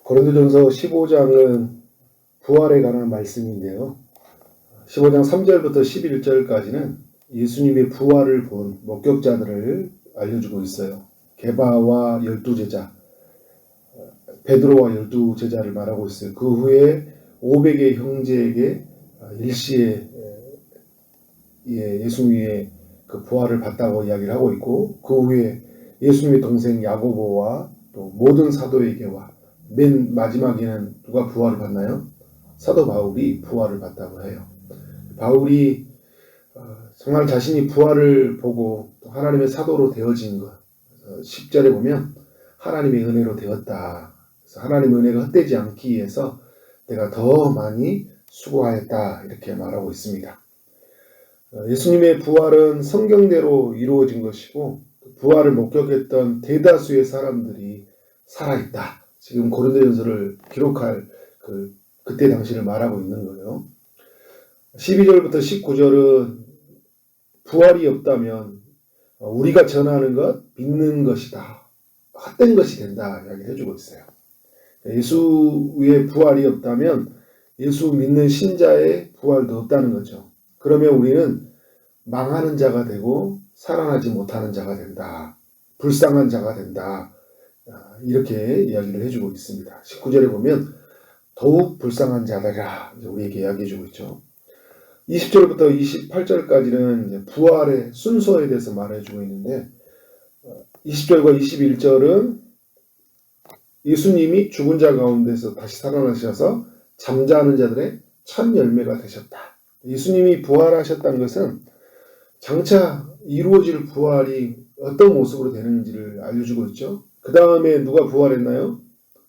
고린도전서 15장은 부활에 관한 말씀인데요. 15장 3절부터 11절까지는 예수님의 부활을 본 목격자들을 알려주고 있어요. 게바와 12제자, 베드로와 12제자를 말하고 있어요. 그 후에 500의 형제에게 일시에 예수님의 그 부활을 봤다고 이야기를 하고 있고, 그 후에 예수님의 동생 야고보와 또 모든 사도에게와 맨 마지막에는 누가 부활을 봤나요? 사도 바울이 부활을 봤다고 해요. 바울이 정말 자신이 부활을 보고 하나님의 사도로 되어진 것, 10절에 보면 하나님의 은혜로 되었다. 그래서 하나님의 은혜가 헛되지 않기 위해서 내가 더 많이 수고하였다, 이렇게 말하고 있습니다. 예수님의 부활은 성경대로 이루어진 것이고, 부활을 목격했던 대다수의 사람들이 살아있다. 지금 고린도전서를 기록할 그때 당시를 말하고 있는 거예요. 12절부터 19절은 부활이 없다면 우리가 전하는 것, 믿는 것이다, 헛된 것이 된다 이야기를 해주고 있어요. 예수의 부활이 없다면 예수 믿는 신자의 부활도 없다는 거죠. 그러면 우리는 망하는 자가 되고 살아나지 못하는 자가 된다, 불쌍한 자가 된다, 이렇게 이야기를 해주고 있습니다. 19절에 보면 더욱 불쌍한 자들이라 우리에게 이야기해주고 있죠. 20절부터 28절까지는 부활의 순서에 대해서 말해주고 있는데, 20절과 21절은 예수님이 죽은 자 가운데서 다시 살아나셔서 잠자는 자들의 첫 열매가 되셨다. 예수님이 부활하셨다는 것은 장차 이루어질 부활이 어떤 모습으로 되는지를 알려주고 있죠. 그 다음에 누가 부활했나요?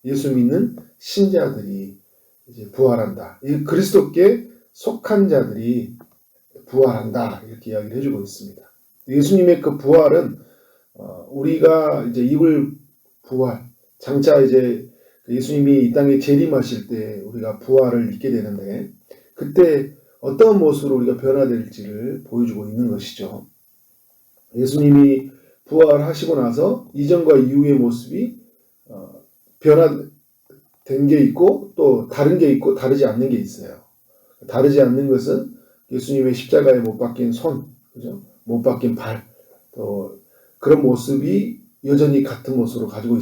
예수 믿는 신자들이 이제 부활한다. 이 그리스도께 속한 자들이 부활한다, 이렇게 이야기를 해주고 있습니다. 예수님의 그 부활은 우리가 이제 입을 부활, 장차 이제 예수님이 이 땅에 재림하실 때 우리가 부활을 입게 되는데, 그때 어떤 모습으로 우리가 변화될지를 보여주고 있는 것이죠. 예수님이 부활하시고 나서 이전과 이후의 모습이 변화된 게 있고, 또 다른 게 있고 다르지 않는 게 있어요. 다르지 않는 것은 예수님의 십자가에 못 박힌 손, 그죠? 못 박힌 발, 또 그런 모습이 여전히 같은 모습으로 가지고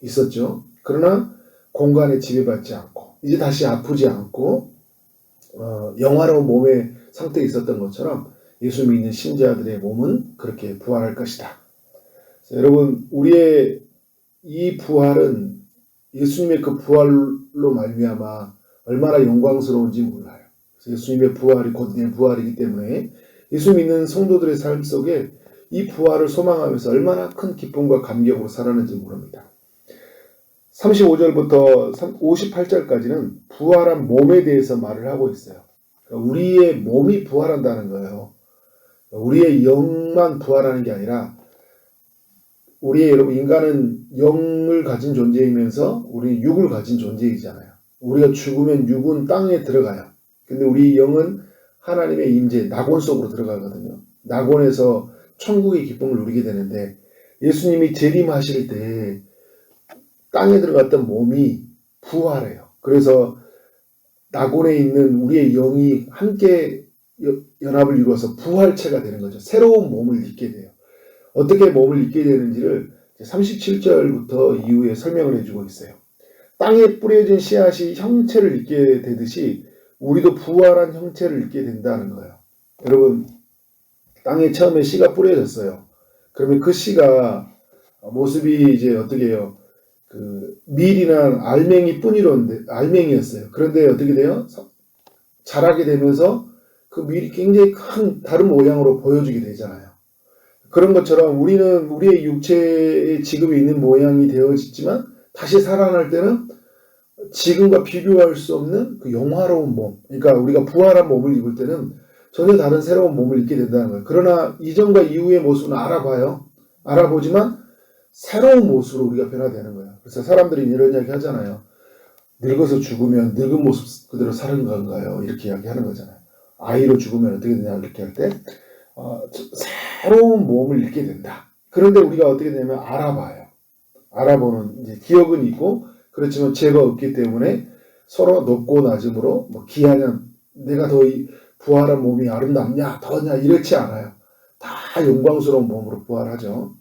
있었죠. 그러나 공간에 지배받지 않고 이제 다시 아프지 않고 영화로운 몸의 상태에 있었던 것처럼 예수 믿는 신자들의 몸은 그렇게 부활할 것이다. 여러분, 우리의 이 부활은 예수님의 그 부활로 말미암아 얼마나 영광스러운지 몰라요. 그래서 예수님의 부활이 곧 내 부활이기 때문에 예수 믿는 성도들의 삶 속에 이 부활을 소망하면서 얼마나 큰 기쁨과 감격으로 살았는지 모릅니다. 35절부터 58절까지는 부활한 몸에 대해서 말을 하고 있어요. 우리의 몸이 부활한다는 거예요. 우리의 영만 부활하는 게 아니라, 여러분, 인간은 영을 가진 존재이면서 우리 육을 가진 존재이잖아요. 우리가 죽으면 육은 땅에 들어가요. 근데 우리 영은 하나님의 임재, 낙원 속으로 들어가거든요. 낙원에서 천국의 기쁨을 누리게 되는데, 예수님이 재림하실 때 땅에 들어갔던 몸이 부활해요. 그래서 낙원에 있는 우리의 영이 함께 연합을 이루어서 부활체가 되는 거죠. 새로운 몸을 입게 돼요. 어떻게 몸을 입게 되는지를 37절부터 이후에 설명을 해주고 있어요. 땅에 뿌려진 씨앗이 형체를 입게 되듯이 우리도 부활한 형체를 입게 된다는 거예요. 여러분, 땅에 처음에 씨가 뿌려졌어요. 그러면 그 씨가 모습이 이제 어떻게 해요? 밀이나 알맹이 뿐이었는데, 알맹이였어요. 그런데 어떻게 돼요? 자라게 되면서 그 밀이 굉장히 큰 다른 모양으로 보여주게 되잖아요. 그런 것처럼 우리는 우리의 육체에 지금 있는 모양이 되어지지만 다시 살아날 때는 지금과 비교할 수 없는 그 영화로운 몸, 그러니까 우리가 부활한 몸을 입을 때는 전혀 다른 새로운 몸을 입게 된다는 거예요. 그러나 이전과 이후의 모습은 알아보지만 새로운 모습으로 우리가 변화되는 거예요. 그래서 사람들이 이런 이야기 하잖아요. 늙어서 죽으면 늙은 모습 그대로 사는 건가요? 이렇게 이야기하는 거잖아요. 아이로 죽으면 어떻게 되냐 이렇게 할 때 새로운 몸을 잃게 된다. 그런데 우리가 어떻게 되냐면 알아보는 이제 기억은 있고 그렇지만 죄가 없기 때문에 서로 높고 낮음으로 뭐 기하냐, 내가 더 부활한 몸이 아름답냐 더냐 이렇지 않아요. 다 영광스러운 몸으로 부활하죠.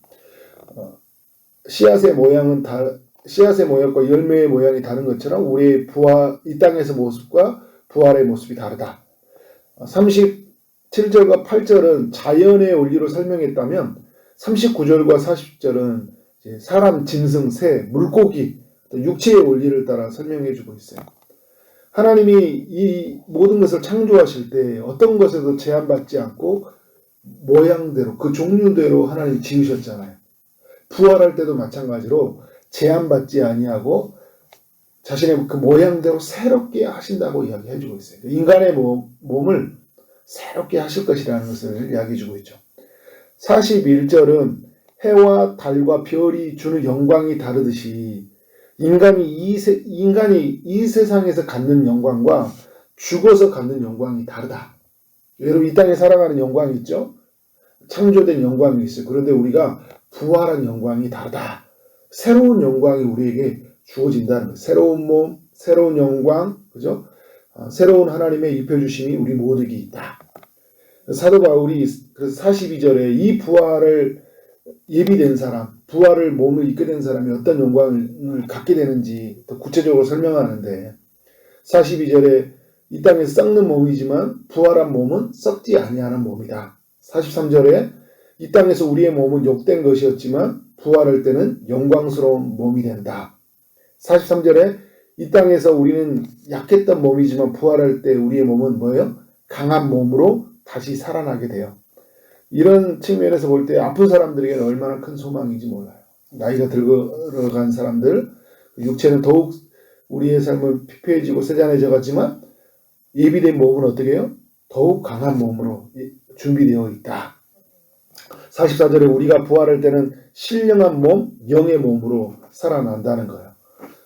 씨앗의 모양과 열매의 모양이 다른 것처럼 우리의 이 땅에서 모습과 부활의 모습이 다르다. 37절과 8절은 자연의 원리로 설명했다면 39절과 40절은 사람, 짐승, 새, 물고기, 육체의 원리를 따라 설명해 주고 있어요. 하나님이 이 모든 것을 창조하실 때 어떤 것에도 제한받지 않고 모양대로 그 종류대로 하나님 지으셨잖아요. 부활할 때도 마찬가지로 제한받지 아니하고 자신의 그 모양대로 새롭게 하신다고 이야기해 주고 있어요. 인간의 몸을 새롭게 하실 것이라는 것을 이야기해 주고 있죠. 41절은 해와 달과 별이 주는 영광이 다르듯이 인간이 이 세상에서 갖는 영광과 죽어서 갖는 영광이 다르다. 여러분 이 땅에 살아가는 영광이 있죠. 창조된 영광이 있어요. 그런데 우리가 부활한 영광이 다르다. 새로운 영광이 우리에게 주어진다는 거예요. 새로운 몸, 새로운 영광, 그죠? 새로운 하나님의 입혀주심이 우리 모두에게 있다. 사도 바울이 그래서 42절에 이 부활을 예비된 사람, 부활을 몸을 입게 된 사람이 어떤 영광을 갖게 되는지 더 구체적으로 설명하는데 42절에 이 땅에서 썩는 몸이지만 부활한 몸은 썩지 아니하는 몸이다. 43절에 이 땅에서 우리의 몸은 욕된 것이었지만 부활할 때는 영광스러운 몸이 된다. 43절에 이 땅에서 우리는 약했던 몸이지만 부활할 때 우리의 몸은 뭐예요? 강한 몸으로 다시 살아나게 돼요. 이런 측면에서 볼 때 아픈 사람들에게는 얼마나 큰 소망인지 몰라요. 나이가 들어간 사람들, 육체는 더욱 우리의 삶은 피폐해지고 세잔해져 갔지만 예비된 몸은 어떻게 해요? 더욱 강한 몸으로 준비되어 있다. 44절에 우리가 부활할 때는 신령한 몸, 영의 몸으로 살아난다는 거예요.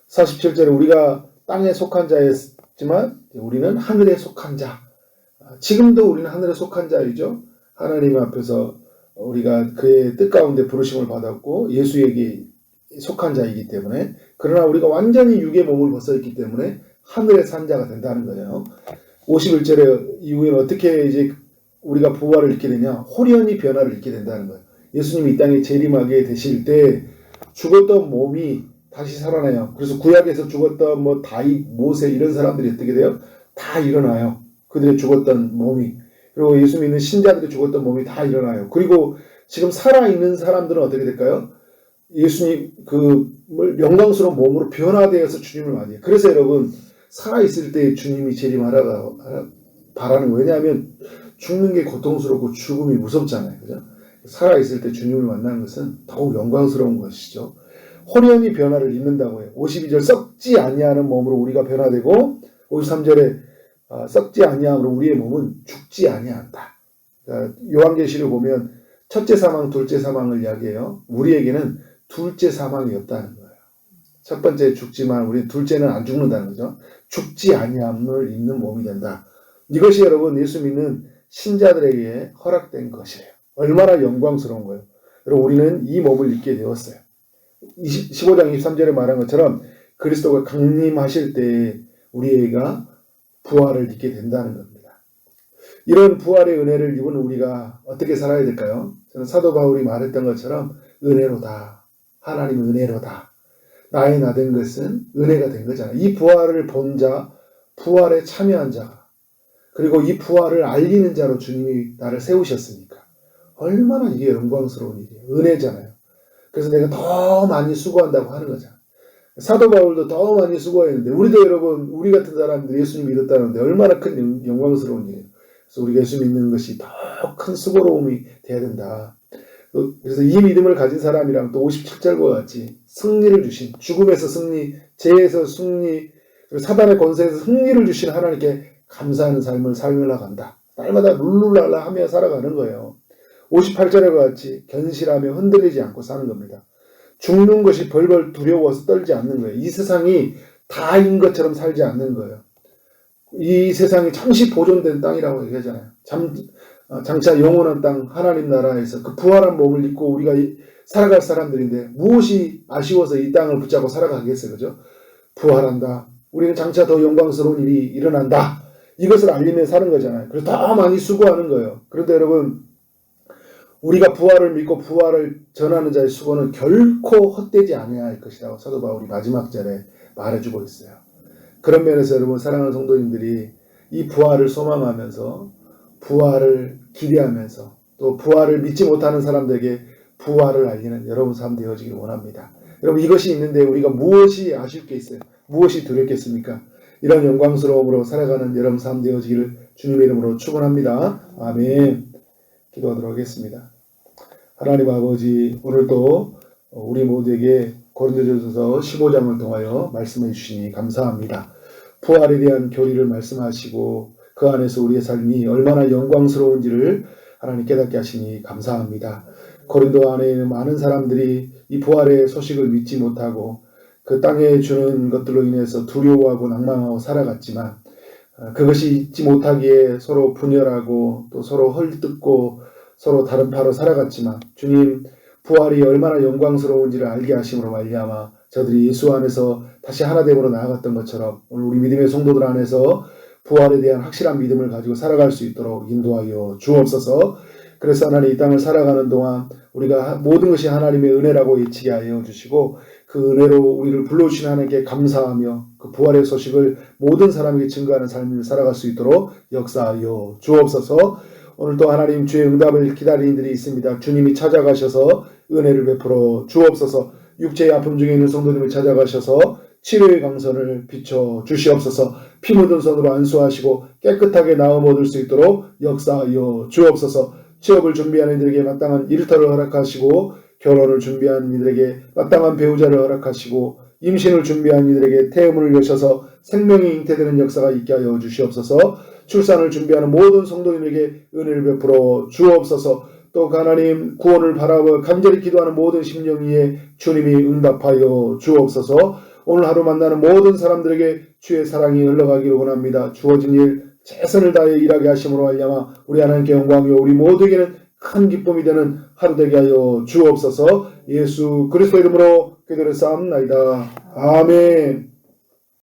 47절에 우리가 땅에 속한 자였지만 우리는 하늘에 속한 자. 지금도 우리는 하늘에 속한 자이죠. 하나님 앞에서 우리가 그의 뜻 가운데 부르심을 받았고 예수에게 속한 자이기 때문에 그러나 우리가 완전히 육의 몸을 벗어있기 때문에 하늘의 산 자가 된다는 거예요. 51절에 이후에는 어떻게 이제 우리가 부활을 입게 되냐? 호련히 변화를 입게 된다는 거예요. 예수님이 이 땅에 재림하게 되실 때 죽었던 몸이 다시 살아나요. 그래서 구약에서 죽었던 뭐 다윗, 모세 이런 사람들이 어떻게 돼요? 다 일어나요. 그들의 죽었던 몸이. 그리고 예수 믿는 신자들이 죽었던 몸이 다 일어나요. 그리고 지금 살아있는 사람들은 어떻게 될까요? 예수님 영광스러운 몸으로 변화되어서 주님을 맞이해요. 그래서 여러분 살아있을 때 주님이 재림하라고 바라는 거예요. 왜냐하면 죽는 게 고통스럽고 죽음이 무섭잖아요. 그죠? 살아있을 때 주님을 만나는 것은 더욱 영광스러운 것이죠. 호련히 변화를 입는다고 해요. 52절 썩지 아니하는 몸으로 우리가 변화되고 53절에 썩지 아니함으로 우리의 몸은 죽지 아니한다. 그러니까 요한계시를 보면 첫째 사망, 둘째 사망을 이야기해요. 우리에게는 둘째 사망이 없다는 거예요. 첫 번째 죽지만 우리 둘째는 안 죽는다는 거죠. 죽지 아니함을 입는 몸이 된다. 이것이 여러분 예수 믿는 신자들에게 허락된 것이에요. 얼마나 영광스러운 거예요. 여러분 우리는 이 몸을 입게 되었어요. 15장 23절에 말한 것처럼 그리스도가 강림하실 때 우리가 부활을 입게 된다는 겁니다. 이런 부활의 은혜를 입은 우리가 어떻게 살아야 될까요? 저는 사도 바울이 말했던 것처럼 은혜로다. 하나님 은혜로다. 나의 나 된 것은 은혜가 된 거잖아요. 이 부활을 본 자, 부활에 참여한 자가 그리고 이 부활을 알리는 자로 주님이 나를 세우셨으니까 얼마나 이게 영광스러운 일이에요. 은혜잖아요. 그래서 내가 더 많이 수고한다고 하는 거잖아요. 사도 바울도 더 많이 수고했는데 우리도 여러분 우리 같은 사람들이 예수님 믿었다는데 얼마나 큰 영광스러운 일이에요. 그래서 우리가 예수 믿는 것이 더 큰 수고로움이 돼야 된다. 그래서 이 믿음을 가진 사람이랑 또 57절과 같이 승리를 주신 죽음에서 승리, 죄에서 승리, 그리고 사단의 권세에서 승리를 주신 하나님께 감사하는 삶을 살려나간다. 날마다 룰루랄라 하며 살아가는 거예요. 58절과 같이 견실하며 흔들리지 않고 사는 겁니다. 죽는 것이 벌벌 두려워서 떨지 않는 거예요. 이 세상이 다인 것처럼 살지 않는 거예요. 이 세상이 잠시 보존된 땅이라고 얘기하잖아요. 장차 영원한 땅 하나님 나라에서 그 부활한 몸을 입고 우리가 살아갈 사람들인데 무엇이 아쉬워서 이 땅을 붙잡고 살아가겠어요. 그죠? 부활한다. 우리는 장차 더 영광스러운 일이 일어난다. 이것을 알리며 사는 거잖아요. 그래서 더 많이 수고하는 거예요. 그런데 여러분, 우리가 부활을 믿고 부활을 전하는 자의 수고는 결코 헛되지 않아야 할 것이라고 사도 바울이 마지막 절에 말해주고 있어요. 그런 면에서 여러분, 사랑하는 성도님들이 이 부활을 소망하면서 부활을 기대하면서 또 부활을 믿지 못하는 사람들에게 부활을 알리는 여러분 삶 되어지길 원합니다. 여러분, 이것이 있는데 우리가 무엇이 아실 게 있어요? 무엇이 두렵겠습니까? 이런 영광스러움으로 살아가는 여러분 삶 되어지기를 주님의 이름으로 축원합니다. 아멘. 기도하도록 하겠습니다. 하나님 아버지, 오늘도 우리 모두에게 고린도전서 15장을 통하여 말씀해 주시니 감사합니다. 부활에 대한 교리를 말씀하시고 그 안에서 우리의 삶이 얼마나 영광스러운지를 하나님 깨닫게 하시니 감사합니다. 고린도 안에 있는 많은 사람들이 이 부활의 소식을 믿지 못하고 그 땅에 주는 것들로 인해서 두려워하고 낭망하고 살아갔지만 그것이 잊지 못하기에 서로 분열하고 또 서로 헐뜯고 서로 다른 파로 살아갔지만 주님 부활이 얼마나 영광스러운지를 알게 하심으로 말미암아 저들이 예수 안에서 다시 하나됨으로 나아갔던 것처럼 오늘 우리 믿음의 성도들 안에서 부활에 대한 확실한 믿음을 가지고 살아갈 수 있도록 인도하여 주옵소서. 그래서 하나님 이 땅을 살아가는 동안 우리가 모든 것이 하나님의 은혜라고 예치게 하여 주시고 그 은혜로 우리를 불러주신 하나님께 감사하며 그 부활의 소식을 모든 사람에게 증거하는 삶을 살아갈 수 있도록 역사하여 주옵소서. 오늘도 하나님 주의 응답을 기다리는 이들이 있습니다. 주님이 찾아가셔서 은혜를 베풀어 주옵소서. 육체의 아픔 중에 있는 성도님을 찾아가셔서 치료의 강선을 비춰 주시옵소서. 피 묻은 손으로 안수하시고 깨끗하게 나음 얻을 수 있도록 역사하여 주옵소서. 취업을 준비하는 이들에게 마땅한 일터를 허락하시고 결혼을 준비하는 이들에게 마땅한 배우자를 허락하시고 임신을 준비하는 이들에게 태음을 여셔서 생명이 잉태되는 역사가 있게 하여 주시옵소서. 출산을 준비하는 모든 성도님에게 은혜를 베풀어 주옵소서. 또 하나님 구원을 바라보고 간절히 기도하는 모든 심령 위에 주님이 응답하여 주옵소서. 오늘 하루 만나는 모든 사람들에게 주의 사랑이 흘러가기를 원합니다. 주어진 일 최선을 다해 일하게 하심으로 말미암아 우리 하나님께 영광이요 우리 모두에게는 큰 기쁨이 되는 하루 되게 하여 주옵소서. 예수 그리스도 이름으로 기도를 쌓옵나이다. 아멘.